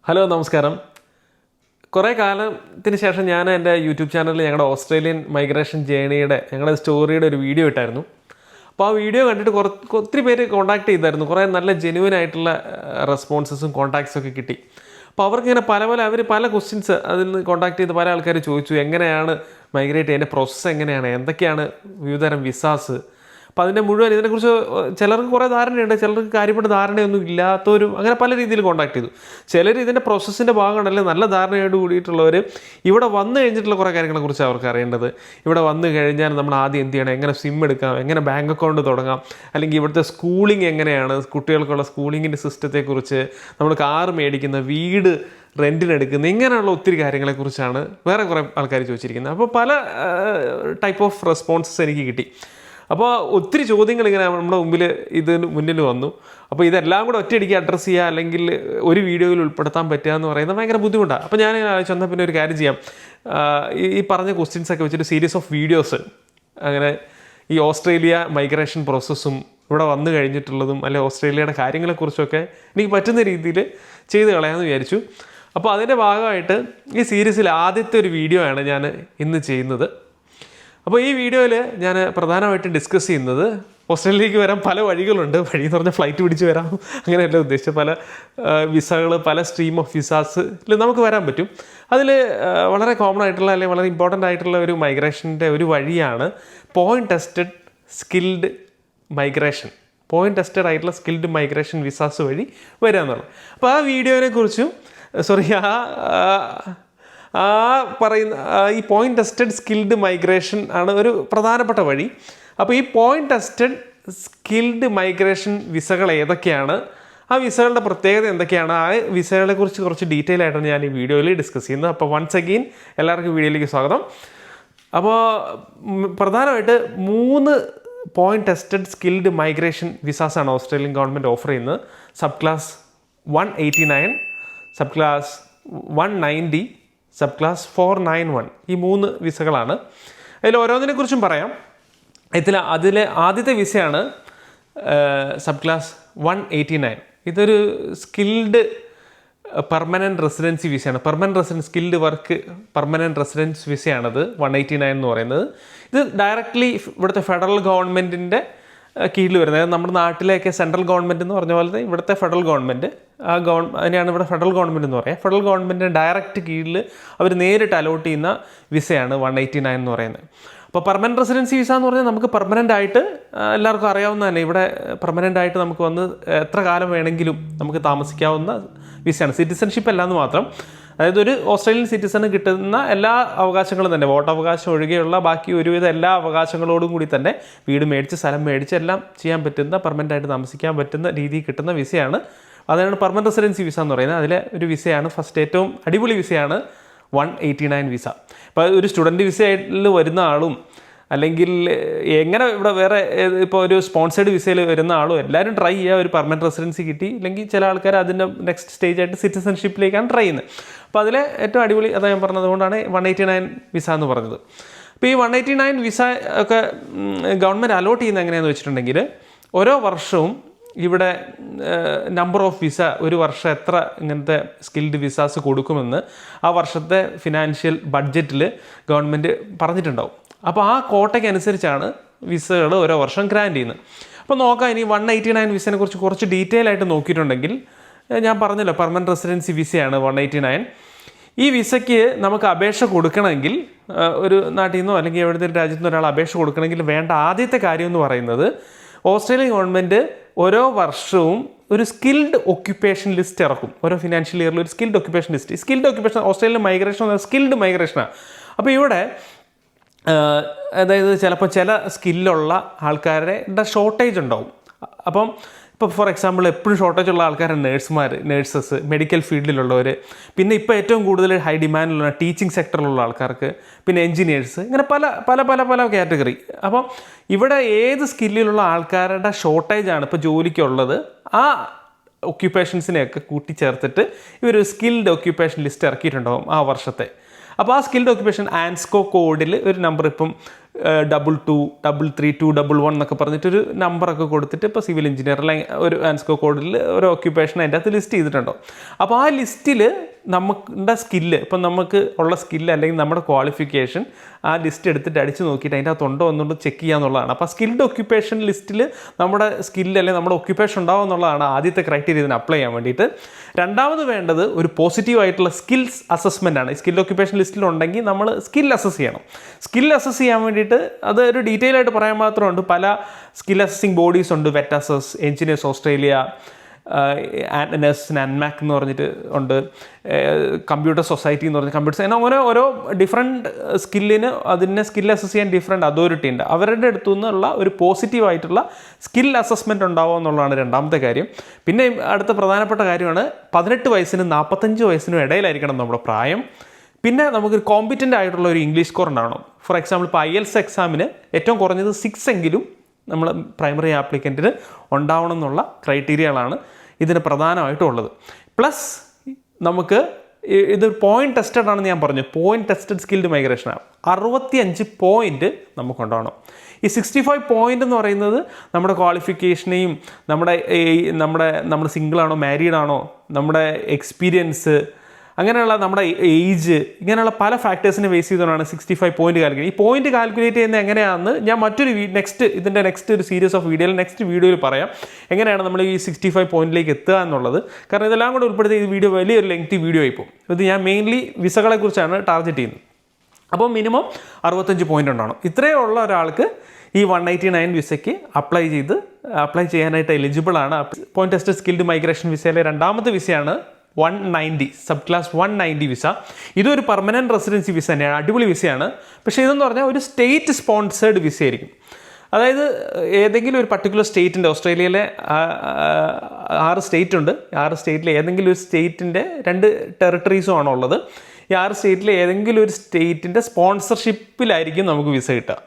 Hello നമസ്കാരം. കുറേ കാലത്തിന് ശേഷം ഞാൻ എൻ്റെ യൂട്യൂബ് ചാനലിൽ ഞങ്ങളുടെ ഓസ്ട്രേലിയൻ മൈഗ്രേഷൻ ജേണിയുടെ ഞങ്ങളുടെ സ്റ്റോറിയുടെ ഒരു വീഡിയോ ഇട്ടായിരുന്നു. അപ്പോൾ ആ വീഡിയോ കണ്ടിട്ട് ഒത്തിരി പേര് കോൺടാക്ട് ചെയ്തായിരുന്നു. കുറേ നല്ല ജെന്യുവൻ ആയിട്ടുള്ള റെസ്പോൺസസും കോൺടാക്ട്സും ഒക്കെ കിട്ടി. അപ്പോൾ അവർക്കിങ്ങനെ അവർ പല ക്വസ്റ്റ്യൻസ് അതിൽ നിന്ന് കോൺടാക്ട് ചെയ്ത് പല ആൾക്കാർ ചോദിച്ചു, എങ്ങനെയാണ് മൈഗ്രേറ്റ് ചെയ്യുന്നതിൻ്റെ പ്രോസസ്സ് എങ്ങനെയാണ്, എന്തൊക്കെയാണ് വിവിധതരം വിസാസ്. അപ്പോൾ അതിൻ്റെ മുഴുവൻ ഇതിനെക്കുറിച്ച് ചിലർക്ക് കുറേ ധാരണയുണ്ട്, ചിലർക്ക് കാര്യപ്പെട്ട ധാരണയൊന്നും ഇല്ലാത്തവരും അങ്ങനെ പല രീതിയിൽ കോൺടാക്ട് ചെയ്തു. ചിലർ ഇതിൻ്റെ പ്രോസസ്സിൻ്റെ ഭാഗമാണല്ലേ നല്ല ധാരണയോട് കൂടിയിട്ടുള്ളവർ ഇവിടെ വന്നു കഴിഞ്ഞിട്ടുള്ള കുറേ കാര്യങ്ങളെക്കുറിച്ച് അവർക്ക് അറിയേണ്ടത്. ഇവിടെ വന്നു കഴിഞ്ഞാൽ നമ്മൾ ആദ്യം എന്ത് ചെയ്യണം, എങ്ങനെ സിം എടുക്കാം, എങ്ങനെ ബാങ്ക് അക്കൗണ്ട് തുടങ്ങാം, അല്ലെങ്കിൽ ഇവിടുത്തെ സ്കൂളിംഗ് എങ്ങനെയാണ്, കുട്ടികൾക്കുള്ള സ്കൂളിങ്ങിൻ്റെ സിസ്റ്റത്തെക്കുറിച്ച്, നമ്മൾ കാറ് മേടിക്കുന്ന, വീട് റെൻറ്റിനെടുക്കുന്നത്, ഇങ്ങനെയുള്ള ഒത്തിരി കാര്യങ്ങളെക്കുറിച്ചാണ് വേറെ കുറേ ആൾക്കാർ ചോദിച്ചിരിക്കുന്നത്. അപ്പോൾ പല ടൈപ്പ് ഓഫ് റെസ്പോൺസസ് എനിക്ക് കിട്ടി. അപ്പോൾ ഒത്തിരി ചോദ്യങ്ങൾ ഇങ്ങനെ നമ്മുടെ മുന്നിൽ വന്നു. അപ്പോൾ ഇതെല്ലാം കൂടെ ഒറ്റയടിക്ക് അഡ്രസ്സ് ചെയ്യുക അല്ലെങ്കിൽ ഒരു വീഡിയോയിൽ ഉൾപ്പെടുത്താൻ പറ്റുക എന്ന് പറയുന്നത് ഭയങ്കര ബുദ്ധിമുട്ടാണ്. അപ്പോൾ ഞാൻ ചെന്നാൽ പിന്നെ ഒരു കാര്യം ചെയ്യാം, ഈ പറഞ്ഞ ക്വസ്റ്റ്യൻസൊക്കെ വെച്ചിട്ട് സീരീസ് ഓഫ് വീഡിയോസ് അങ്ങനെ ഈ ഓസ്ട്രേലിയ മൈഗ്രേഷൻ പ്രോസസ്സും ഇവിടെ വന്നു കഴിഞ്ഞിട്ടുള്ളതും അല്ലെങ്കിൽ ഓസ്ട്രേലിയയുടെ കാര്യങ്ങളെക്കുറിച്ചൊക്കെ എനിക്ക് പറ്റുന്ന രീതിയിൽ ചെയ്ത് കളയാമെന്ന് വിചാരിച്ചു. അപ്പോൾ അതിൻ്റെ ഭാഗമായിട്ട് ഈ സീരീസിൽ ആദ്യത്തെ ഒരു വീഡിയോ ആണ് ഞാൻ ഇന്ന് ചെയ്യുന്നത്. അപ്പോൾ ഈ വീഡിയോയിൽ ഞാൻ പ്രധാനമായിട്ടും ഡിസ്കസ് ചെയ്യുന്നത് ഓസ്ട്രേലിയയിലേക്ക് വരാൻ പല വഴികളുണ്ട്. വഴി എന്ന് പറഞ്ഞാൽ ഫ്ലൈറ്റ് പിടിച്ച് വരാം, അങ്ങനെയല്ല ഉദ്ദേശിച്ചത്. പല വിസകൾ, പല സ്ട്രീം ഓഫ് വിസാസിൽ നമുക്ക് വരാൻ പറ്റും. അതിൽ വളരെ കോമൺ ആയിട്ടുള്ള അല്ലെങ്കിൽ വളരെ ഇമ്പോർട്ടൻ്റ് ആയിട്ടുള്ള ഒരു മൈഗ്രേഷൻ്റെ ഒരു വഴിയാണ് point tested skilled migration. Point tested ആയിട്ടുള്ള സ്കിൽഡ് മൈഗ്രേഷൻ വിസാസ് വഴി വരിക എന്നുള്ളത്. അപ്പോൾ ആ വീഡിയോനെ കുറിച്ചും പറയുന്ന ഈ പോയിന്റ് ടെസ്റ്റഡ് സ്കിൽഡ് മൈഗ്രേഷൻ ആണ് ഒരു പ്രധാനപ്പെട്ട വഴി. അപ്പോൾ ഈ പോയിന്റ് ടെസ്റ്റഡ് സ്കിൽഡ് മൈഗ്രേഷൻ വിസകൾ ഏതൊക്കെയാണ്, ആ വിസകളുടെ പ്രത്യേകത എന്തൊക്കെയാണ്, ആ വിസകളെക്കുറിച്ച് കുറച്ച് ഡീറ്റെയിൽ ആയിട്ടാണ് ഞാൻ ഈ വീഡിയോയിൽ ഡിസ്കസ് ചെയ്യുന്നത്. അപ്പോൾ വൺസ് അഗെയിൻ എല്ലാവർക്കും വീഡിയോയിലേക്ക് സ്വാഗതം. അപ്പോൾ പ്രധാനമായിട്ട് 3 പോയിന്റ് ടെസ്റ്റഡ് സ്കിൽഡ് മൈഗ്രേഷൻ വിസാസാണ് ഓസ്ട്രേലിയൻ ഗവൺമെൻറ് ഓഫർ ചെയ്യുന്നത്. Sub class 189, sub class 190, sub class 491. ഈ 3 വിസകളാണ്. അതിൽ ഓരോന്നിനെക്കുറിച്ചും പറയാം. അതിലെ ആദ്യത്തെ വിസയാണ് സബ് ക്ലാസ് 189. ഇതൊരു സ്കിൽഡ് പെർമനൻറ്റ് റെസിഡൻസി വിസയാണ്. സ്കിൽഡ് വർക്ക് പെർമനൻറ്റ് റെസിഡൻസ് വിസയാണത് 189 എന്ന് പറയുന്നത്. ഇത് ഡയറക്റ്റ്ലി ഇവിടുത്തെ ഫെഡറൽ ഗവൺമെൻറ്റിൻ്റെ കീഴിൽ വരുന്നത്. നമ്മുടെ നാട്ടിലേക്ക് സെൻട്രൽ ഗവൺമെൻറ് എന്ന് പറഞ്ഞ പോലെ ഇവിടുത്തെ ഫെഡറൽ ഗവൺമെൻറ്, അതിനെയാണ് ഇവിടെ ഫെഡറൽ ഗവൺമെൻറ് എന്ന് പറയുക. ഫെഡറൽ ഗവൺമെൻറ്റിൻ്റെ ഡയറക്റ്റ് കീഴിൽ അവർ നേരിട്ട് അലോട്ട് ചെയ്യുന്ന വിസയാണ് 189 എന്ന് പറയുന്നത്. അപ്പോൾ പെർമനൻറ്റ് റെസിഡൻസി വിസ എന്ന് പറഞ്ഞാൽ നമുക്ക് പെർമനൻ്റ് ആയിട്ട് എല്ലാവർക്കും അറിയാവുന്ന തന്നെ ഇവിടെ പെർമനൻ്റ് ആയിട്ട് നമുക്ക് വന്ന് എത്ര കാലം വേണമെങ്കിലും നമുക്ക് താമസിക്കാവുന്ന വിസയാണ്. സിറ്റിസൺഷിപ്പ് അല്ലാന്ന് മാത്രം. അതായത് ഒരു ഓസ്ട്രേലിയൻ സിറ്റിസണ് കിട്ടുന്ന എല്ലാ അവകാശങ്ങളും തന്നെ, വോട്ടവകാശം ഒഴികെയുള്ള ബാക്കി ഒരുവിധ എല്ലാ അവകാശങ്ങളോടും കൂടി തന്നെ വീട് മേടിച്ച്, സ്ഥലം മേടിച്ച് എല്ലാം ചെയ്യാൻ പറ്റുന്ന, പെർമനൻ്റ് ആയിട്ട് താമസിക്കാൻ പറ്റുന്ന രീതിയിൽ കിട്ടുന്ന വിസയാണ്. അതാണ് പെർമനൻറ്റ് റെസിഡൻസി വിസ എന്ന് പറയുന്നത്. അതിലെ ഒരു വിസയാണ് ഫസ്റ്റ്, ഏറ്റവും അടിപൊളി വിസയാണ് 189 വിസ. ഇപ്പോൾ ഒരു സ്റ്റുഡൻറ്റ് വിസയിൽ വരുന്ന ആളും അല്ലെങ്കിൽ എങ്ങനെ ഇവിടെ വേറെ ഇപ്പോൾ ഒരു സ്പോൺസേഡ് വിസയിൽ വരുന്ന ആളും എല്ലാവരും ട്രൈ ചെയ്യുക. ഒരു പെർമനൻറ്റ് റെസിഡൻസി കിട്ടി, അല്ലെങ്കിൽ ചില ആൾക്കാർ അതിൻ്റെ നെക്സ്റ്റ് സ്റ്റേജായിട്ട് സിറ്റിസൺഷിപ്പിലേക്കാണ് ട്രൈ ചെയ്യുന്നത്. അപ്പോൾ അതിലെ ഏറ്റവും അടിപൊളി അതാ ഞാൻ പറഞ്ഞത്, അതുകൊണ്ടാണ് 189 വിസ എന്ന് പറഞ്ഞത്. അപ്പോൾ ഈ 189 വിസ ഒക്കെ ഗവൺമെൻറ് അലോട്ട് ചെയ്യുന്നത് എങ്ങനെയാണെന്ന് വെച്ചിട്ടുണ്ടെങ്കിൽ ഓരോ വർഷവും ഇവിടെ നമ്പർ ഓഫ് വിസ, ഒരു വർഷം എത്ര ഇങ്ങനത്തെ സ്കിൽഡ് വിസാസ് കൊടുക്കുമെന്ന് ആ വർഷത്തെ ഫിനാൻഷ്യൽ ബഡ്ജറ്റിൽ ഗവൺമെൻറ് പറഞ്ഞിട്ടുണ്ടാവും. അപ്പോൾ ആ കോട്ടയ്ക്ക് അനുസരിച്ചാണ് വിസകൾ ഓരോ വർഷം ഗ്രാൻഡ് ചെയ്യുന്നത്. അപ്പോൾ നോക്കാം, ഇനി 189 വിസയെ കുറിച്ച് കുറച്ച് ഡീറ്റെയിൽ ആയിട്ട് നോക്കിയിട്ടുണ്ടെങ്കിൽ, ഞാൻ പറഞ്ഞല്ലോ പെർമനൻറ്റ് റെസിഡൻസി വിസയാണ് 189. ഈ വിസയ്ക്ക് നമുക്ക് അപേക്ഷ കൊടുക്കണമെങ്കിൽ, ഒരു നാട്ടിൽ നിന്നോ അല്ലെങ്കിൽ എവിടുത്തെ ഒരു രാജ്യത്തു നിന്നോ ഒരാൾ അപേക്ഷ കൊടുക്കണമെങ്കിൽ വേണ്ട ആദ്യത്തെ കാര്യം എന്ന് പറയുന്നത്, ഓസ്ട്രേലിയൻ ഗവൺമെൻറ് ഓരോ വർഷവും ഒരു സ്കിൽഡ് ഒക്യുപ്പേഷൻ ലിസ്റ്റ് ഇറക്കും. ഓരോ ഫിനാൻഷ്യൽ ഇയറിൽ ഒരു skilled occupation list. Skilled occupation Australian migration skilled മൈഗ്രേഷനാണ്. അപ്പോൾ ഇവിടെ അതായത് ചിലപ്പോൾ ചില സ്കില്ലുള്ള ആൾക്കാരുടെ ഷോർട്ടേജ് ഉണ്ടാവും. അപ്പോൾ ഫോർ എക്സാമ്പിൾ എപ്പോഴും ഷോർട്ടേജ് ഉള്ള ആൾക്കാരാണ് നേഴ്സസ്, മെഡിക്കൽ ഫീൽഡിലുള്ളവർ, പിന്നെ ഇപ്പോൾ ഏറ്റവും കൂടുതൽ ഹൈ ഡിമാൻഡിലുള്ള ടീച്ചിങ് സെക്ടറിലുള്ള ആൾക്കാർക്ക്, പിന്നെ എൻജിനീയേഴ്സ്, ഇങ്ങനെ പല പല പല പല കാറ്റഗറി. അപ്പം ഇവിടെ ഏത് സ്കില്ലിലുള്ള ആൾക്കാരുടെ ഷോർട്ടേജാണ് ഇപ്പോൾ ജോലിക്കുള്ളത്, ആ ഒക്യുപ്പേഷൻസിനെയൊക്കെ കൂട്ടിച്ചേർത്തിട്ട് ഇവരൊരു സ്കിൽഡ് ഒക്യുപ്പേഷൻ ലിസ്റ്റ് ഇറക്കിയിട്ടുണ്ടാകും ആ വർഷത്തെ. അപ്പോൾ ആ സ്കിൽഡ് ഒക്യുപ്പേഷൻ ആൻസ്കോ കോഡിൽ ഒരു നമ്പർ ഇപ്പം 222, 332, 111 എന്നൊക്കെ പറഞ്ഞിട്ടൊരു നമ്പറൊക്കെ കൊടുത്തിട്ട് ഇപ്പോൾ സിവിൽ എഞ്ചിനീയർ അല്ലെങ്കിൽ ഒരു ആൻസ്കോ കോഡിൽ ഒരു ഓക്യുപ്പേഷൻ അതിൻ്റെ അകത്ത് ലിസ്റ്റ് ചെയ്തിട്ടുണ്ടോ. അപ്പോൾ ആ ലിസ്റ്റിൽ നമ്മുടെ സ്കില്ല്, ഇപ്പം നമുക്ക് ഉള്ള സ്കില്ല് അല്ലെങ്കിൽ നമ്മുടെ ക്വാളിഫിക്കേഷൻ ആ ലിസ്റ്റ് എടുത്തിട്ട് അടിച്ച് നോക്കിയിട്ട് അതിൻ്റെ അകത്തുണ്ടോ എന്നുള്ളത് ചെക്ക് ചെയ്യുക എന്നുള്ളതാണ്. അപ്പോൾ സ്കിൽഡ് ഒക്യുപ്പേഷൻ ലിസ്റ്റിൽ നമ്മുടെ സ്കില്ല് അല്ലെങ്കിൽ നമ്മുടെ ഒക്യുപ്പേഷൻ ഉണ്ടാവും എന്നുള്ളതാണ് ആദ്യത്തെ ക്രൈറ്റീരിയ ഇതിന് അപ്ലൈ ചെയ്യാൻ വേണ്ടിയിട്ട്. രണ്ടാമത് വേണ്ടത് ഒരു പോസിറ്റീവ് ആയിട്ടുള്ള സ്കിൽസ് അസസ്മെൻ്റ് ആണ്. ഈ സ്കിൽ ഒക്യുപ്പേഷൻ ലിസ്റ്റിലുണ്ടെങ്കിൽ നമ്മൾ സ്കിൽ അസസ് ചെയ്യണം. സ്കിൽ അസസ് ചെയ്യാൻ വേണ്ടിയിട്ട് അത് ഒരു ഡീറ്റെയിൽ ആയിട്ട് പറയാൻ മാത്രമുണ്ട്. പല സ്കിൽ അസസിങ് ബോഡീസ് ഉണ്ട്. വെറ്റാസസ്, എഞ്ചിനീയേഴ്സ് ഓസ്ട്രേലിയ, അൻമാക് എന്ന് പറഞ്ഞിട്ട് ഉണ്ട്, കമ്പ്യൂട്ടർ സൊസൈറ്റി എന്ന് പറഞ്ഞ കമ്പ്യൂട്ടർ അങ്ങനെ ഓരോ ഡിഫറെൻറ്റ് സ്കില്ലിന് അതിനെ സ്കിൽ അസസ് ചെയ്യാൻ ഡിഫറെൻറ്റ് അതോറിറ്റി ഉണ്ട്. അവരുടെ അടുത്തു നിന്നുള്ള ഒരു പോസിറ്റീവായിട്ടുള്ള സ്കിൽ അസസ്മെൻറ്റ് ഉണ്ടാവുക എന്നുള്ളതാണ് രണ്ടാമത്തെ കാര്യം. പിന്നെ അടുത്ത പ്രധാനപ്പെട്ട കാര്യമാണ് 18 വയസ്സിനും 45 വയസ്സിനും ഇടയിലായിരിക്കണം നമ്മുടെ പ്രായം. പിന്നെ നമുക്കൊരു കോമ്പിറ്റൻ്റ് ആയിട്ടുള്ള ഒരു ഇംഗ്ലീഷ് സ്കോർ ഉണ്ടാവണം. ഫോർ എക്സാമ്പിൾ ഇപ്പോൾ IELTS എക്സാമിന് ഏറ്റവും കുറഞ്ഞത് 6 എങ്കിലും നമ്മൾ പ്രൈമറി ആപ്ലിക്കൻറ്റിന് ഉണ്ടാവണം എന്നുള്ള ക്രൈറ്റീരിയകളാണ് ഇതിന് പ്രധാനമായിട്ടും ഉള്ളത്. പ്ലസ് നമുക്ക് ഇത് പോയിന്റ് ടെസ്റ്റഡ് ആണെന്ന് ഞാൻ പറഞ്ഞു. പോയിന്റ് ടെസ്റ്റഡ് സ്കിൽഡ് മൈഗ്രേഷനാണ്. 65 പോയിന്റ് നമുക്കുണ്ടാവണം. ഈ 65 പോയിന്റ് എന്ന് പറയുന്നത് നമ്മുടെ ക്വാളിഫിക്കേഷനെയും നമ്മൾ സിംഗിളാണോ മാരീഡാണോ നമ്മുടെ എക്സ്പീരിയൻസ് അങ്ങനെയുള്ള നമ്മുടെ ഏജ് ഇങ്ങനെയുള്ള പല ഫാക്ടേഴ്സിനെ ബേസ് ചെയ്തുകൊണ്ടാണ് 65 പോയിന്റ് കാൽക്കുലേറ്റ്. ഈ പോയിന്റ് കാൽക്കുലേറ്റ് ചെയ്യുന്നത് എങ്ങനെയാണെന്ന് ഞാൻ മറ്റൊരു നെക്സ്റ്റ് ഒരു സീരീസ് ഓഫ് നെക്സ്റ്റ് വീഡിയോയിൽ പറയാം, എങ്ങനെയാണ് നമ്മൾ ഈ 65 പോയിന്റിലേക്ക് എത്തുക എന്നുള്ളത്. കാരണം ഇതെല്ലാം കൂടെ ഉൾപ്പെടുത്തി ഈ വീഡിയോ വലിയൊരു ലെങ്തി വീഡിയോ ആയിപ്പോൾ. ഇത് ഞാൻ മെയിൻലി വിസകളെ കുറിച്ചാണ് ടാർഗറ്റ് ചെയ്യുന്നത്. അപ്പോൾ മിനിമം 65 പോയിന്റ് ഉണ്ടാവണം. ഇത്രയേ ഉള്ള ഒരാൾക്ക് ഈ 189 വിസയ്ക്ക് അപ്ലൈ ചെയ്യാനായിട്ട് എലിജിബിൾ ആണ്. പോയിന്റ് ടെസ്റ്റഡ് സ്കിൽഡ് മൈഗ്രേഷൻ വിസയിലെ രണ്ടാമത്തെ വിസയാണ് 190 സബ് ക്ലാസ് 190 വിസ. ഇതൊരു പെർമനൻറ്റ് റെസിഡൻസി വിസ തന്നെയാണ്, അടിപൊളി വിസയാണ്. പക്ഷേ ഇതെന്ന് പറഞ്ഞാൽ ഒരു സ്റ്റേറ്റ് സ്പോൺസേഡ് വിസ ആയിരിക്കും. അതായത് ഏതെങ്കിലും ഒരു പർട്ടിക്കുലർ സ്റ്റേറ്റിൻ്റെ, ഓസ്ട്രേലിയയിലെ 6 സ്റ്റേറ്റ് ഉണ്ട്. 6 സ്റ്റേറ്റിൽ ഏതെങ്കിലും ഒരു സ്റ്റേറ്റിൻ്റെ 2 ടെറിട്ടറീസും ആണോ ഉള്ളത്. ഈ 6 സ്റ്റേറ്റിലെ ഏതെങ്കിലും ഒരു സ്റ്റേറ്റിൻ്റെ സ്പോൺസർഷിപ്പിലായിരിക്കും നമുക്ക് വിസ കിട്ടുക.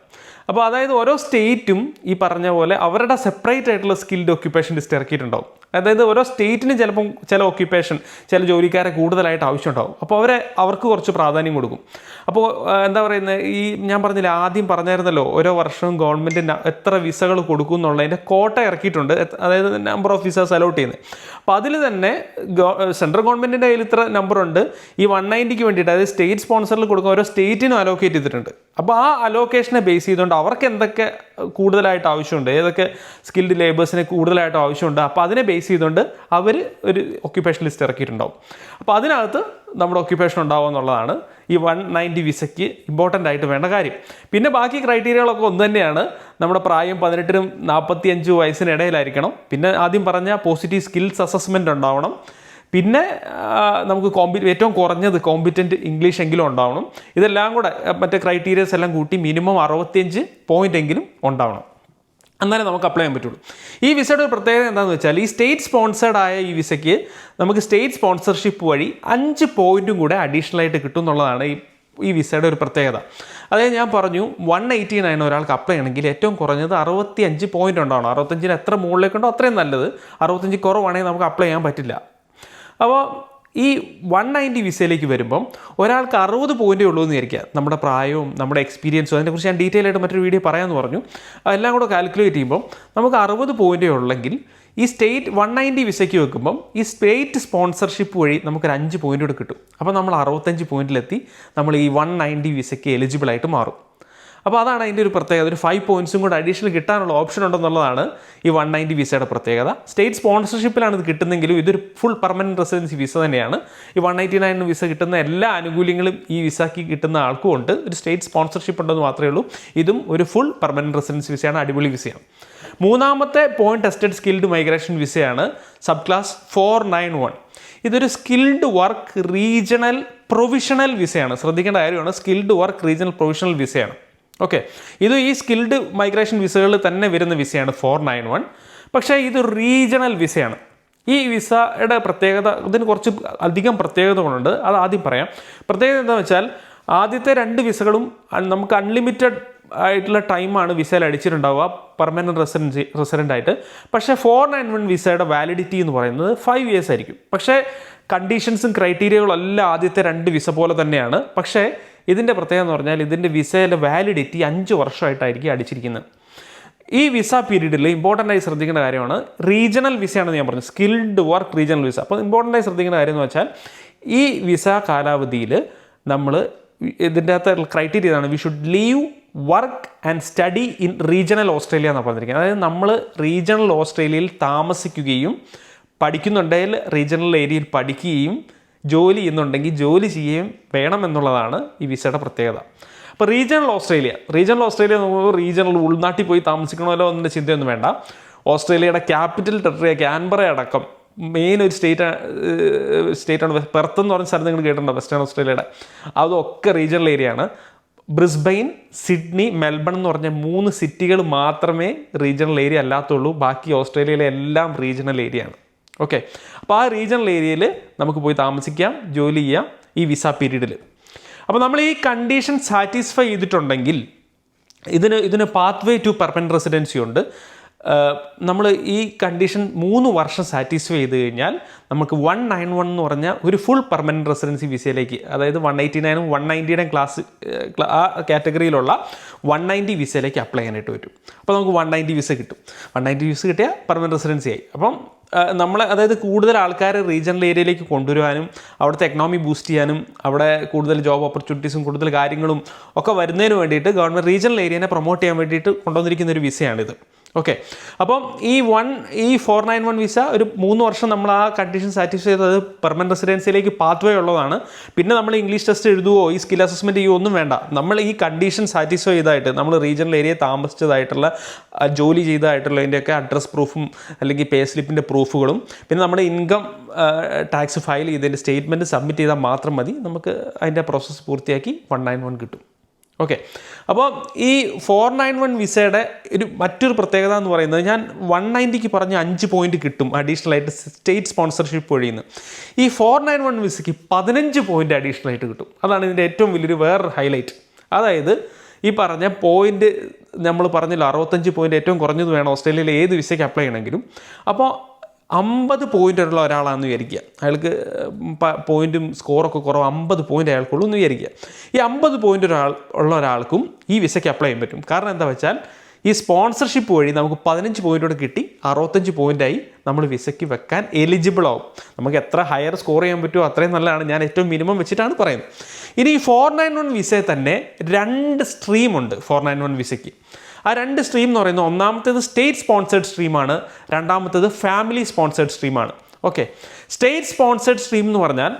അപ്പോൾ അതായത് ഓരോ സ്റ്റേറ്റും ഈ പറഞ്ഞ പോലെ അവരുടെ സെപ്പറേറ്റ് ആയിട്ടുള്ള സ്കിൽഡ് ഒക്യുപ്പേഷൻ ലിസ്റ്റ് ഇറക്കിയിട്ടുണ്ടാവും. അതായത് ഓരോ സ്റ്റേറ്റിന് ചിലപ്പം ചില ഒക്യുപ്പേഷൻ, ചില ജോലിക്കാരെ കൂടുതലായിട്ട് ആവശ്യമുണ്ടാവും. അപ്പോൾ അവർക്ക് കുറച്ച് പ്രാധാന്യം കൊടുക്കും. അപ്പോൾ എന്താ പറയുന്നത്, ഈ ഞാൻ പറഞ്ഞില്ല ആദ്യം പറഞ്ഞായിരുന്നല്ലോ, ഓരോ വർഷവും ഗവൺമെൻറ് എത്ര വിസകൾ കൊടുക്കും എന്നുള്ളതിൻ്റെ കോട്ട ഇറക്കിയിട്ടുണ്ട്. അതായത് നമ്പർ ഓഫ് വിസസ് അലോട്ട് ചെയ്യുന്നത്. അപ്പോൾ അതിൽ തന്നെ സെൻട്രൽ ഗവൺമെൻറ്റിൻ്റെ കയ്യിൽ ഇത്ര നമ്പറുണ്ട്. ഈ 190ക്ക് വേണ്ടിയിട്ട്, അതായത് സ്റ്റേറ്റ് സ്പോൺസറിൽ കൊടുക്കുന്ന ഓരോ സ്റ്റേറ്റിനും അലോക്കേറ്റ് ചെയ്തിട്ടുണ്ട്. അപ്പോൾ ആ അലോക്കേഷനെ ബേസ് ചെയ്തുകൊണ്ട് അവർക്ക് എന്തൊക്കെ കൂടുതലായിട്ട് ആവശ്യമുണ്ട്, ഏതൊക്കെ സ്കിൽഡ് ലേബേഴ്സിനെ കൂടുതലായിട്ട് ആവശ്യമുണ്ട്, അപ്പോൾ അതിനെ ബേസ് ചെയ്തുകൊണ്ട് അവർ ഒരു ഒക്യുപ്പേഷൻ ലിസ്റ്റ് ഇറക്കിയിട്ടുണ്ടാവും. അപ്പോൾ അതിനകത്ത് നമ്മുടെ ഒക്യുപ്പേഷൻ ഉണ്ടാവുക എന്നുള്ളതാണ് ഈ 190 വിസയ്ക്ക് ഇമ്പോർട്ടൻ്റ് ആയിട്ട് വേണ്ട കാര്യം. പിന്നെ ബാക്കി ക്രൈറ്റീരിയകളൊക്കെ ഒന്ന് തന്നെയാണ്. നമ്മുടെ പ്രായം 18നും 45 വയസ്സിനിടയിലായിരിക്കണം. പിന്നെ ആദ്യം പറഞ്ഞ പോസിറ്റീവ് സ്കിൽസ് അസസ്മെൻ്റ് ഉണ്ടാവണം. പിന്നെ നമുക്ക് ഏറ്റവും കുറഞ്ഞത് കോമ്പിറ്റൻറ്റ് ഇംഗ്ലീഷ് എങ്കിലും ഉണ്ടാവണം. ഇതെല്ലാം കൂടെ മറ്റേ ക്രൈറ്റീരിയസ് എല്ലാം കൂട്ടി മിനിമം 65 പോയിൻ്റ് എങ്കിലും ഉണ്ടാവണം. എന്നാലേ നമുക്ക് അപ്ലൈ ചെയ്യാൻ പറ്റുള്ളൂ. ഈ വിസയുടെ ഒരു പ്രത്യേകത എന്താണെന്ന് വെച്ചാൽ, ഈ സ്റ്റേറ്റ് സ്പോൺസേഡ് ആയ ഈ വിസയ്ക്ക് നമുക്ക് സ്റ്റേറ്റ് സ്പോൺസർഷിപ്പ് വഴി 5 പോയിൻറ്റും കൂടെ അഡീഷണൽ ആയിട്ട് കിട്ടും എന്നുള്ളതാണ് ഈ വിസയുടെ ഒരു പ്രത്യേകത. അതായത് ഞാൻ പറഞ്ഞു 189 ഒരാൾക്ക് അപ്ലൈ ചെയ്യണമെങ്കിൽ ഏറ്റവും കുറഞ്ഞത് 65 പോയിൻ്റ് ഉണ്ടാവണം. 65-ന് എത്ര മുകളിലേക്കുണ്ടോ അത്രയും നല്ലത്. 65 കുറവാണെങ്കിൽ നമുക്ക് അപ്ലൈ ചെയ്യാൻ പറ്റില്ല. അപ്പോൾ ഈ 190 വിസയിലേക്ക് വരുമ്പം ഒരാൾക്ക് 60 പോയിൻ്റേ ഉള്ളൂ എന്ന് വിചാരിക്കുക. നമ്മുടെ പ്രായവും നമ്മുടെ എക്സ്പീരിയൻസും അതിനെക്കുറിച്ച് ഞാൻ ഡീറ്റെയിൽ ആയിട്ട് മറ്റൊരു വീഡിയോ പറയാമെന്ന് പറഞ്ഞു. അതെല്ലാം കൂടെ കാൽക്കുലേറ്റ് ചെയ്യുമ്പം നമുക്ക് 60 പോയിൻ്റേ ഉള്ളെങ്കിൽ ഈ സ്റ്റേറ്റ് 190 വിസയ്ക്ക് വെക്കുമ്പം ഈ സ്റ്റേറ്റ് സ്പോൺസർഷിപ്പ് വഴി നമുക്കൊരു 5 പോയിൻ്റ് കൂടെ കിട്ടും. അപ്പോൾ നമ്മൾ 65 പോയിൻറ്റിലെത്തി നമ്മൾ ഈ 190 വിസയ്ക്ക് എലിജിബിളായിട്ട് മാറും. അപ്പോൾ അതാണ് അതിൻ്റെ ഒരു പ്രത്യേകത. ഒരു 5 പോയിൻറ്റ്സും കൂടെ അഡീഷണൽ കിട്ടാനുള്ള ഓപ്ഷൻ ഉണ്ടെന്നുള്ളതാണ് ഈ 190 വിസയുടെ പ്രത്യേകത. സ്റ്റേറ്റ് സ്പോൺസർഷിപ്പിലാണ് ഇത് കിട്ടുന്നെങ്കിലും ഇതൊരു ഫുൾ പെർമനൻറ്റ് റെസിഡൻസി വിസ തന്നെയാണ്. ഈ 189 വിസ കിട്ടുന്ന എല്ലാ ആനുകൂല്യങ്ങളും ഈ വിസയ്ക്ക് കിട്ടുന്ന ആൾക്കും ഉണ്ട്. ഒരു സ്റ്റേറ്റ് സ്പോൺസർഷിപ്പ് ഉണ്ടെന്ന് മാത്രമേ ഉള്ളൂ. ഇതും ഒരു ഫുൾ പെർമനൻറ്റ് റെസിഡൻസി വിസയാണ്, അടിപൊളി വിസയാണ്. മൂന്നാമത്തെ പോയിന്റ് ടെസ്റ്റഡ് സ്കിൽഡ് മൈഗ്രേഷൻ വിസയാണ് സബ് ക്ലാസ് 491. ഇതൊരു സ്കിൽഡ് വർക്ക് റീജിയണൽ പ്രൊവിഷണൽ വിസയാണ്. ശ്രദ്ധിക്കേണ്ട കാര്യമാണ്, സ്കിൽഡ് വർക്ക് റീജിയണൽ പ്രൊവിഷണൽ വിസയാണ്. ഓക്കെ, ഇത് ഈ സ്കിൽഡ് മൈഗ്രേഷൻ വിസകളിൽ തന്നെ വരുന്ന വിസയാണ് 491. പക്ഷേ ഇത് റീജിയണൽ വിസയാണ്. ഈ വിസയുടെ പ്രത്യേകത, ഇതിന് കുറച്ച് അധികം പ്രത്യേകതകളുണ്ട്. അത് ആദ്യം പറയാം. പ്രത്യേകത എന്താണെന്ന് വെച്ചാൽ, ആദ്യത്തെ 2 വിസകളും നമുക്ക് അൺലിമിറ്റഡ് ആയിട്ടുള്ള ടൈമാണ് വിസയിൽ അടിച്ചിട്ടുണ്ടാവുക പെർമനൻറ്റ് റെസിഡൻ്റ് ആയിട്ട്. പക്ഷേ 491 വിസയുടെ വാലിഡിറ്റി എന്ന് പറയുന്നത് 5 ഇയേഴ്സ് ആയിരിക്കും. പക്ഷേ കണ്ടീഷൻസും ക്രൈറ്റീരിയകളും എല്ലാം ആദ്യത്തെ 2 വിസ പോലെ തന്നെയാണ്. പക്ഷേ ഇതിൻ്റെ പ്രത്യേകത എന്ന് പറഞ്ഞാൽ ഇതിൻ്റെ വിസയുടെ വാലിഡിറ്റി 5 വർഷമായിട്ടായിരിക്കും അടിച്ചിരിക്കുന്നത്. ഈ വിസ പീരീഡിൽ ഇമ്പോർട്ടൻ്റ് ആയി ശ്രദ്ധിക്കേണ്ട കാര്യമാണ് റീജിയണൽ വിസയാണെന്ന് ഞാൻ പറഞ്ഞു, സ്കിൽഡ് വർക്ക് റീജിയണൽ വിസ. അപ്പോൾ ഇമ്പോർട്ടൻ്റ് ആയി ശ്രദ്ധിക്കേണ്ട കാര്യം എന്ന് വെച്ചാൽ ഈ വിസ കാലാവധിയിൽ നമ്മൾ ഇതിൻ്റെ അകത്ത് ക്രൈറ്റീരിയ ഇതാണ്: we should leave work and study in regional Australia എന്നാണ് പറഞ്ഞിരിക്കുന്നത്. അതായത് നമ്മൾ റീജിയണൽ ഓസ്ട്രേലിയയിൽ താമസിക്കുകയും പഠിക്കുന്നുണ്ടെങ്കിൽ റീജിയണൽ ഏരിയയിൽ പഠിക്കുകയും ജോലി ചെയ്യുന്നുണ്ടെങ്കിൽ ജോലി ചെയ്യുകയും വേണമെന്നുള്ളതാണ് ഈ വിസയുടെ പ്രത്യേകത. അപ്പോൾ റീജിയണൽ ഓസ്ട്രേലിയ നമ്മൾ റീജിയണൽ ഉൾനാട്ടിൽ പോയി താമസിക്കണമല്ലോ എന്നതിൻ്റെ ചിന്തയൊന്നും വേണ്ട. ഓസ്ട്രേലിയയുടെ ക്യാപിറ്റൽ ടെറിട്ടറി ക്യാൻബറ അടക്കം മെയിൻ ഒരു സ്റ്റേറ്റാണ്. പെർത്ത് എന്ന് പറഞ്ഞ സ്ഥലത്ത് നിങ്ങൾ കേട്ടിട്ടുണ്ടോ? വെസ്റ്റേൺ ഓസ്ട്രേലിയയുടെ അതൊക്കെ റീജിയണൽ ഏരിയ ആണ്. ബ്രിസ്ബെയിൻ, സിഡ്നി, മെൽബൺ എന്ന് പറഞ്ഞ 3 സിറ്റികൾ മാത്രമേ റീജിയണൽ ഏരിയ അല്ലാത്തുള്ളൂ. ബാക്കി ഓസ്ട്രേലിയയിലെ എല്ലാം റീജിയണൽ ഏരിയ ആണ്. ഓക്കെ, അപ്പോൾ ആ റീജിയണൽ ഏരിയയിൽ നമുക്ക് പോയി താമസിക്കാം, ജോലി ചെയ്യാം ഈ വിസ പീരീഡിൽ. അപ്പോൾ നമ്മൾ ഈ കണ്ടീഷൻ സാറ്റിസ്ഫൈ ചെയ്തിട്ടുണ്ടെങ്കിൽ ഇതിന് pathway to permanent residency ഉണ്ട്. നമ്മൾ ഈ കണ്ടീഷൻ 3 വർഷം സാറ്റിസ്ഫൈ ചെയ്ത് കഴിഞ്ഞാൽ നമുക്ക് 191 എന്ന് പറഞ്ഞ ഒരു ഫുൾ പെർമനന്റ് റെസിഡൻസി വിസയിലേക്ക്, അതായത് 189 190 ക്ലാസ് ആ കാറ്റഗറിയിലുള്ള 190 വിസയിലേക്ക് അപ്ലൈ ചെയ്യാനായിട്ട് പറ്റും. അപ്പോൾ നമുക്ക് 190 വിസ കിട്ടും. 190 വിസ കിട്ടിയാൽ പെർമനന്റ് റെസിഡൻസി ആയി. അപ്പം അതായത് കൂടുതൽ ആൾക്കാരെ റീജിയണൽ ഏരിയയിലേക്ക് കൊണ്ടുവരാനും അവിടുത്തെ എക്കണോമി ബൂസ്റ്റ് ചെയ്യാനും അവിടെ കൂടുതൽ ജോബ് ഓപ്പർച്യൂണിറ്റീസും കൂടുതൽ കാര്യങ്ങളും ഒക്കെ വരുന്നതിന് വേണ്ടിയിട്ട് ഗവൺമെൻറ് റീജിയണൽ ഏരിയനെ പ്രൊമോട്ട് ചെയ്യാൻ വേണ്ടിയിട്ട് കൊണ്ടുവന്നിരിക്കുന്ന ഒരു വിസയാണിത്. ഓക്കെ, അപ്പം ഈ 491 വിസ ഒരു 3 വർഷം നമ്മൾ ആ കണ്ടീഷൻ സാറ്റിസ്ഫൈ ചെയ്തത് പെർമനന്റ് റെസിഡൻസിയിലേക്ക് പാത്ത് വേ ഉള്ളതാണ്. പിന്നെ നമ്മൾ ഇംഗ്ലീഷ് ടെസ്റ്റ് എഴുതുവോ ഈ സ്കിൽ അസസ്മെൻറ്റ് ചെയ്യുമോ ഒന്നും വേണ്ട. നമ്മൾ ഈ കണ്ടീഷൻ സാറ്റിസ്ഫൈ ചെയ്തതായിട്ട് നമ്മൾ റീജിയണൽ ഏരിയ താമസിച്ചതായിട്ടുള്ള ജോലി ചെയ്തതായിട്ടുള്ളതിൻ്റെയൊക്കെ അഡ്രസ് പ്രൂഫും അല്ലെങ്കിൽ പേ സ്ലിപ്പിൻ്റെ പ്രൂഫുകളും പിന്നെ നമ്മുടെ ഇൻകം ടാക്സ് ഫയൽ ചെയ്തതിൻ്റെ സ്റ്റേറ്റ്മെൻറ്റ് സബ്മിറ്റ് ചെയ്താൽ മാത്രം മതി. നമുക്ക് അതിൻ്റെ പ്രോസസ്സ് പൂർത്തിയാക്കി 191 കിട്ടും. ഓക്കെ, അപ്പോൾ ഈ 491 വിസയുടെ മറ്റൊരു പ്രത്യേകത എന്ന് പറയുന്നത്, ഞാൻ 190ക്ക് പറഞ്ഞ 5 പോയിന്റ് കിട്ടും അഡീഷണൽ ആയിട്ട് സ്റ്റേറ്റ് സ്പോൺസർഷിപ്പ് വഴിയിൽ നിന്ന്. ഈ 491 വിസയ്ക്ക് 15 പോയിന്റ് അഡീഷണൽ ആയിട്ട് കിട്ടും. അതാണ് ഇതിൻ്റെ ഏറ്റവും വലിയൊരു വേറൊരു ഹൈലൈറ്റ്. അതായത് ഈ പറഞ്ഞ പോയിന്റ് നമ്മൾ പറഞ്ഞല്ലോ 65 പോയിന്റ് ഏറ്റവും കുറഞ്ഞത് വേണം ഓസ്ട്രേലിയയിൽ ഏത് വിസയ്ക്ക് അപ്ലൈ ചെയ്യണമെങ്കിലും. അപ്പോൾ 50 പോയിന്റ് ഉള്ള ഒരാളാണെന്ന് വിചാരിക്കുക, അയാൾക്ക് പോയിന്റും സ്കോറൊക്കെ കുറവ് 50 പോയിന്റ് അയാൾക്കുള്ളൂ എന്ന് വിചാരിക്കുക. ഈ 50 പോയിന്റ് ഉള്ള ഒരാൾക്കും ഈ വിസയ്ക്ക് അപ്ലൈ ചെയ്യാൻ പറ്റും. കാരണം എന്താ വെച്ചാൽ ഈ സ്പോൺസർഷിപ്പ് വഴി നമുക്ക് 15 പോയിന്റോടെ കിട്ടി 65 പോയിന്റായി നമ്മൾ വിസയ്ക്ക് വെക്കാൻ എലിജിബിൾ ആവും. നമുക്ക് എത്ര ഹയർ സ്കോർ ചെയ്യാൻ പറ്റുമോ അത്രയും നല്ലതാണ്. ഞാൻ ഏറ്റവും മിനിമം വെച്ചിട്ടാണ് പറയുന്നത്. ഇനി ഈ 491 വിസയിൽ തന്നെ 2 സ്ട്രീമുണ്ട് 491 വിസയ്ക്ക്. ആ 2 സ്ട്രീം എന്ന് പറയുന്നത്, ഒന്നാമത്തേത് സ്റ്റേറ്റ് സ്പോൺസേഡ് സ്ട്രീമാണ്, രണ്ടാമത്തേത് ഫാമിലി സ്പോൺസേഡ് സ്ട്രീമാണ്. ഓക്കെ, സ്റ്റേറ്റ് സ്പോൺസേഡ് സ്ട്രീം എന്ന് പറഞ്ഞാൽ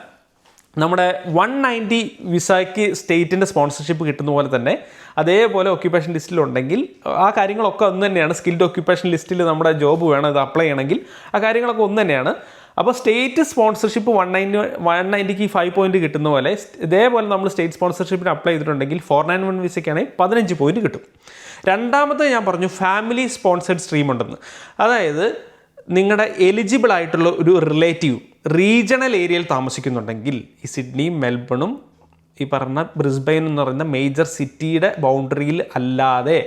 നമ്മുടെ 190 വിസയ്ക്ക് സ്റ്റേറ്റിൻ്റെ സ്പോൺസർഷിപ്പ് കിട്ടുന്ന പോലെ തന്നെ അതേപോലെ ഒക്യുപ്പേഷൻ ലിസ്റ്റിലുണ്ടെങ്കിൽ ആ കാര്യങ്ങളൊക്കെ ഒന്ന് തന്നെയാണ്. സ്കിൽഡ് ഒക്യുപ്പേഷൻ ലിസ്റ്റിൽ നമ്മുടെ ജോബ് വേണം ഇത് അപ്ലൈ ചെയ്യണമെങ്കിൽ ആ കാര്യങ്ങളൊക്കെ ഒന്ന് തന്നെയാണ്. അപ്പോൾ സ്റ്റേറ്റ് സ്പോൺസർഷിപ്പ് 190ക്ക് 5 പോയിന്റ് കിട്ടുന്ന പോലെ ഇതേപോലെ നമ്മൾ സ്റ്റേറ്റ് സ്പോൺസർഷിപ്പിന് അപ്ലൈ ചെയ്തിട്ടുണ്ടെങ്കിൽ 491 വിസയ്ക്കാണെങ്കിൽ 15 പോയിന്റ് കിട്ടും. രണ്ടാമത്തെ ഞാൻ പറഞ്ഞു ഫാമിലി സ്പോൺസേഡ് സ്ട്രീം ഉണ്ടെന്ന്. അതായത് നിങ്ങളുടെ എലിജിബിൾ ആയിട്ടുള്ള ഒരു റിലേറ്റീവ് റീജിയണൽ ഏരിയയിൽ താമസിക്കുന്നുണ്ടെങ്കിൽ ഈ സിഡ്നിയും മെൽബണും ഈ പറഞ്ഞ ബ്രിസ്ബെയിൻ എന്ന് പറയുന്ന മേജർ സിറ്റിയുടെ ബൗണ്ടറിയിൽ അല്ലാതെ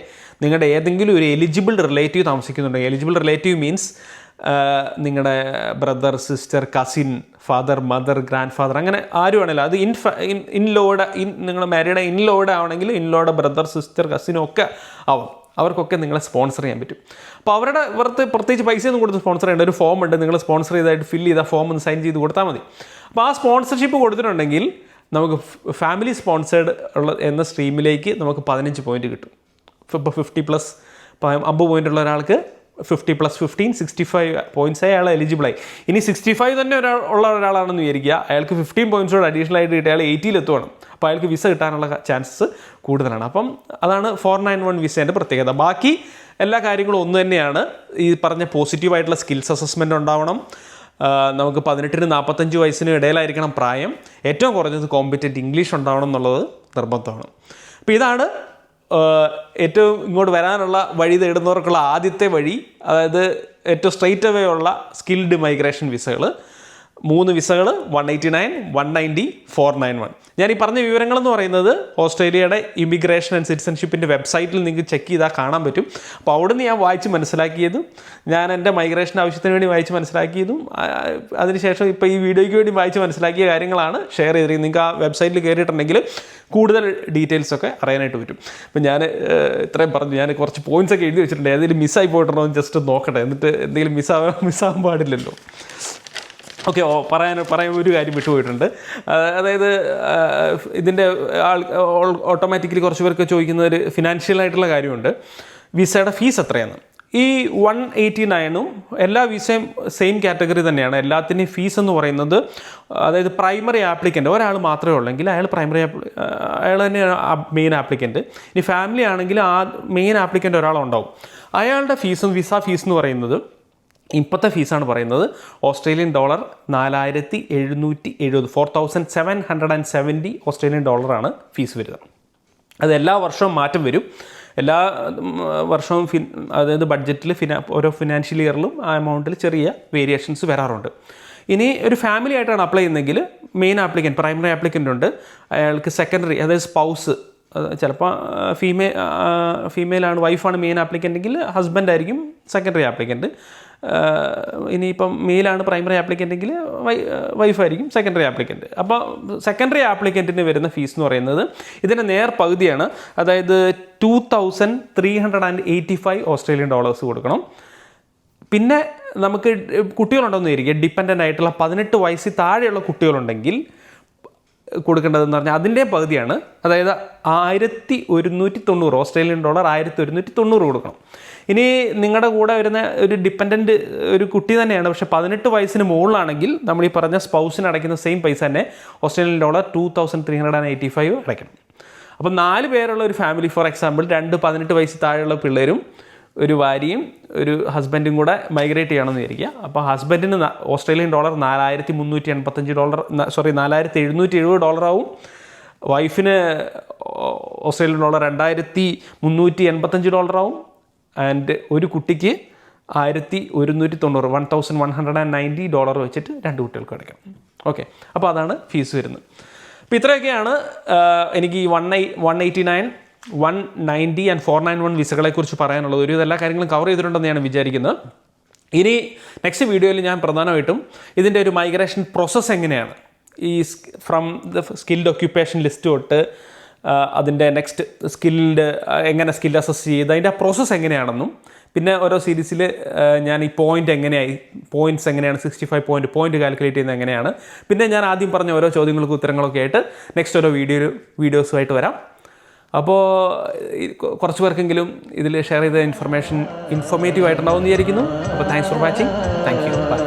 നിങ്ങളുടെ ഏതെങ്കിലും ഒരു എലിജിബിൾ റിലേറ്റീവ് താമസിക്കുന്നുണ്ടെങ്കിൽ, എലിജിബിൾ റിലേറ്റീവ് മീൻസ് നിങ്ങളുടെ brother, sister, cousin, father, mother, grandfather, അങ്ങനെ ആരും ആണല്ലോ. അത് ഇൻലോയുടെ നിങ്ങൾ മാരീഡ് ഇൻലോയുടെ ആവണമെങ്കിൽ ഇൻലോയുടെ ബ്രദർ, സിസ്റ്റർ, കസിനും ഒക്കെ ആവും. അവർക്കൊക്കെ നിങ്ങളെ സ്പോൺസർ ചെയ്യാൻ പറ്റും. അപ്പോൾ അവരുടെ പ്രത്യേകിച്ച് പൈസ ഒന്നും കൊടുത്ത് സ്പോൺസർ ചെയ്യേണ്ട ഒരു ഫോം ഉണ്ട്. നിങ്ങൾ സ്പോൺസർ ചെയ്തായിട്ട് ഫില്ല് ചെയ്ത ഫോം ഒന്ന് സൈൻ ചെയ്ത് കൊടുത്താൽ മതി. അപ്പോൾ ആ സ്പോൺസർഷിപ്പ് കൊടുത്തിട്ടുണ്ടെങ്കിൽ നമുക്ക് ഫാമിലി സ്പോൺസേഡ് ഉള്ള എന്ന സ്ട്രീമിലേക്ക് നമുക്ക് 15 പോയിന്റ് കിട്ടും. ഇപ്പോൾ 50+ 50 പോയിന്റ് ഉള്ള ഒരാൾക്ക് 50 + 15 65 പോയിന്റ്സായി അയാൾ എലിജിബിളായി. ഇനി 65 തന്നെ ഉള്ള ഒരാളാണെന്ന് വിചാരിക്കുക, അയാൾക്ക് 15 പോയിന്റ്സോട് അഡീഷണൽ ആയിട്ട് കിട്ടിയ അയാൾ 80 എത്തുവാണ്. അപ്പോൾ അയാൾക്ക് വിസ കിട്ടാനുള്ള ചാൻസസ് കൂടുതലാണ്. അപ്പം അതാണ് 491 വിസേൻ്റെ പ്രത്യേകത. ബാക്കി എല്ലാ കാര്യങ്ങളും ഒന്ന് തന്നെയാണ്. ഈ പറഞ്ഞ പോസിറ്റീവായിട്ടുള്ള സ്കിൽസ് അസസ്മെൻ്റ് ഉണ്ടാവണം. നമുക്ക് 18 - 45 വയസ്സിന് ഇടയിലായിരിക്കണം പ്രായം. ഏറ്റവും കുറഞ്ഞത് കോമ്പറ്റൻറ്റ് ഇംഗ്ലീഷ് ഉണ്ടാവണം എന്നുള്ളത് നിർബന്ധമാണ്. അപ്പോൾ ഇതാണ് ഏറ്റവും ഇങ്ങോട്ട് വരാനുള്ള വഴി തേടുന്നവർക്കുള്ള ആദ്യത്തെ വഴി. അതായത് ഏറ്റവും സ്ട്രെയിറ്റ് അവേ ഉള്ള സ്കിൽഡ് മൈഗ്രേഷൻ വിസകൾ. 3 വിസകൾ 189, 190, 491. ഞാൻ ഈ പറഞ്ഞ വിവരങ്ങളെന്ന് പറയുന്നത് ഓസ്ട്രേലിയയുടെ ഇമിഗ്രേഷൻ ആൻഡ് സിറ്റിസൺഷിപ്പിൻ്റെ വെബ്സൈറ്റിൽ നിങ്ങൾക്ക് ചെക്ക് ചെയ്താൽ കാണാൻ പറ്റും. അപ്പോൾ അവിടുന്ന് ഞാൻ വായിച്ച് മനസ്സിലാക്കിയതും ഞാൻ എൻ്റെ മൈഗ്രേഷൻ ആവശ്യത്തിന് വേണ്ടി വായിച്ച് മനസ്സിലാക്കിയതും അതിനുശേഷം ഇപ്പോൾ ഈ വീഡിയോയ്ക്ക് വേണ്ടി വായിച്ച് മനസ്സിലാക്കിയ കാര്യങ്ങളാണ് ഷെയർ ചെയ്തിരിക്കുന്നത്. നിങ്ങൾക്ക് ആ വെബ്സൈറ്റിൽ കയറിയിട്ടുണ്ടെങ്കിൽ കൂടുതൽ ഡീറ്റെയിൽസൊക്കെ അറിയാനായിട്ട് പറ്റും. അപ്പം ഞാൻ ഇത്രയും പറഞ്ഞു. ഞാൻ കുറച്ച് പോയിൻറ്റ്സ് ഒക്കെ എഴുതി വെച്ചിട്ടുണ്ട്. ഏതെങ്കിലും മിസ്സായി പോയിട്ടുണ്ടോ എന്ന് ജസ്റ്റ് നോക്കട്ടെ, എന്നിട്ട് എന്തെങ്കിലും മിസ്സാകാൻ പാടില്ലല്ലോ. ഓക്കെ, പറയാൻ ഒരു കാര്യം വിട്ടുപോയിട്ടുണ്ട്. അതായത് ഇതിൻ്റെ ഓട്ടോമാറ്റിക്കലി കുറച്ച് പേർക്ക് ചോദിക്കുന്ന ഒരു ഫിനാൻഷ്യലായിട്ടുള്ള കാര്യമുണ്ട്. വിസയുടെ ഫീസ് എത്രയാണ്? ഈ 189 എല്ലാ വിസയും സെയിം കാറ്റഗറി തന്നെയാണ്. എല്ലാത്തിൻ്റെയും ഫീസ് എന്ന് പറയുന്നത്, അതായത് പ്രൈമറി ആപ്ലിക്കൻ്റ് ഒരാൾ മാത്രമേ ഉള്ളെങ്കിൽ അയാൾ തന്നെയാണ് മെയിൻ ആപ്ലിക്കൻ്റ്. ഇനി ഫാമിലി ആണെങ്കിൽ ആ മെയിൻ ആപ്ലിക്കൻ്റ് ഒരാളുണ്ടാവും. അയാളുടെ ഫീസും വിസ ഫീസ് എന്ന് പറയുന്നത്, ഇപ്പോഴത്തെ ഫീസാണ് പറയുന്നത്, ഓസ്ട്രേലിയൻ ഡോളർ 4770, 4770 ഓസ്ട്രേലിയൻ ഡോളറാണ് ഫീസ് വരിക. അത് എല്ലാ വർഷവും മാറ്റം വരും. എല്ലാ വർഷവും അതായത് ബഡ്ജറ്റിൽ ഓരോ ഫിനാൻഷ്യൽ ഇയറിലും ആ എമൗണ്ടിൽ ചെറിയ വേരിയേഷൻസ് വരാറുണ്ട്. ഇനി ഒരു ഫാമിലി ആയിട്ടാണ് അപ്ലൈ ചെയ്യുന്നതെങ്കിൽ മെയിൻ ആപ്ലിക്കൻ്റ്, പ്രൈമറി ആപ്ലിക്കൻ്റ് ഉണ്ട്. അയാൾക്ക് സെക്കൻഡറി, അതായത് സ്പൗസ്, ചിലപ്പോൾ ഫീമെയിലാണ്, വൈഫാണ് മെയിൻ ആപ്ലിക്കൻ്റെങ്കിൽ ഹസ്ബൻഡ് ആയിരിക്കും സെക്കൻഡറി ആപ്ലിക്കൻ്റ്. ഇനിയിപ്പം മെയിലാണ് പ്രൈമറി ആപ്ലിക്കൻ്റെങ്കിൽ വൈഫായിരിക്കും സെക്കൻഡറി ആപ്ലിക്കൻ്റ്. അപ്പോൾ സെക്കൻഡറി ആപ്ലിക്കൻറ്റിന് വരുന്ന ഫീസ് എന്ന് പറയുന്നത് ഇതിൻ്റെ നേർ പകുതിയാണ്. അതായത് 2385 ഓസ്ട്രേലിയൻ ഡോളേഴ്സ് കൊടുക്കണം. പിന്നെ നമുക്ക് കുട്ടികളുണ്ടോയെന്ന് വിചാരിക്കുക, ഡിപ്പെൻഡൻ്റ് ആയിട്ടുള്ള 18 വയസ്സിൽ താഴെയുള്ള കുട്ടികളുണ്ടെങ്കിൽ കൊടുക്കേണ്ടതെന്ന് പറഞ്ഞാൽ അതിൻ്റെ പകുതിയാണ്. അതായത് 1190 ഓസ്ട്രേലിയൻ ഡോളർ 1190 കൊടുക്കണം. ഇനി നിങ്ങളുടെ കൂടെ വരുന്ന ഒരു ഡിപ്പെൻഡൻറ്റ് ഒരു കുട്ടി തന്നെയാണ്, പക്ഷേ 18 വയസ്സിന് മുകളിലാണെങ്കിൽ നമ്മൾ ഈ പറഞ്ഞ സ്പൗസിന് അടയ്ക്കുന്ന സെയിം പൈസ തന്നെ ഓസ്ട്രേലിയൻ ഡോളർ 2385 അടയ്ക്കണം. അപ്പോൾ 4 പേരുള്ള ഒരു ഫാമിലി, ഫോർ എക്സാമ്പിൾ 2 18 വയസ്സിൽ താഴെയുള്ള പിള്ളേരും ഒരു ഭാര്യയും ഒരു ഹസ്ബൻഡും കൂടെ മൈഗ്രേറ്റ് ചെയ്യണമെന്ന് വിചാരിക്കുക. അപ്പോൾ ഹസ്ബൻഡിന് ഓസ്ട്രേലിയൻ ഡോളർ 4770 ഡോളറാവും. വൈഫിന് ഓസ്ട്രേലിയൻ ഡോളർ 2385 ഡോളറാവും. ആൻഡ് ഒരു കുട്ടിക്ക് 1190 ഡോളർ വെച്ചിട്ട് 2 കുട്ടികൾക്ക് അടയ്ക്കണം. ഓക്കെ, അപ്പോൾ അതാണ് ഫീസ് വരുന്നത്. അപ്പോൾ ഇത്രയൊക്കെയാണ് എനിക്ക് ഈ 189, 190 ആൻഡ് 491 വിസകളെക്കുറിച്ച് പറയാനുള്ളത്. ഒരു എല്ലാ കാര്യങ്ങളും കവർ ചെയ്തിട്ടുണ്ടെന്ന് ഞാൻ വിചാരിക്കുന്നത്. ഇനി നെക്സ്റ്റ് വീഡിയോയിൽ ഞാൻ പ്രധാനമായിട്ടും ഇതിൻ്റെ ഒരു മൈഗ്രേഷൻ പ്രോസസ്സ് എങ്ങനെയാണ്, ഈ from the skilled occupation list തൊട്ട് അതിൻ്റെ നെക്സ്റ്റ് എങ്ങനെ സ്കിൽ അസസ് ചെയ്ത് അതിൻ്റെ ആ പ്രോസസ്സ് എങ്ങനെയാണെന്നും, പിന്നെ ഓരോ സീരീസിൽ ഞാൻ ഈ പോയിൻറ്റ്സ് എങ്ങനെയാണ് 65 പോയിൻറ്റ് കാൽക്കുലേറ്റ് ചെയ്യുന്നത് എങ്ങനെയാണ്, പിന്നെ ഞാൻ ആദ്യം പറഞ്ഞ ഓരോ ചോദ്യങ്ങൾക്കും ഉത്തരങ്ങളൊക്കെ ആയിട്ട് നെക്സ്റ്റ് ഓരോ വീഡിയോസുമായിട്ട് വരാം. അപ്പോൾ കുറച്ച് പേർക്കെങ്കിലും ഇതിൽ ഷെയർ ചെയ്ത ഇൻഫർമേറ്റീവ് ആയിട്ടുണ്ടാവും എന്ന് വിചാരിക്കുന്നു. അപ്പോൾ thanks for watching. Thank you. By.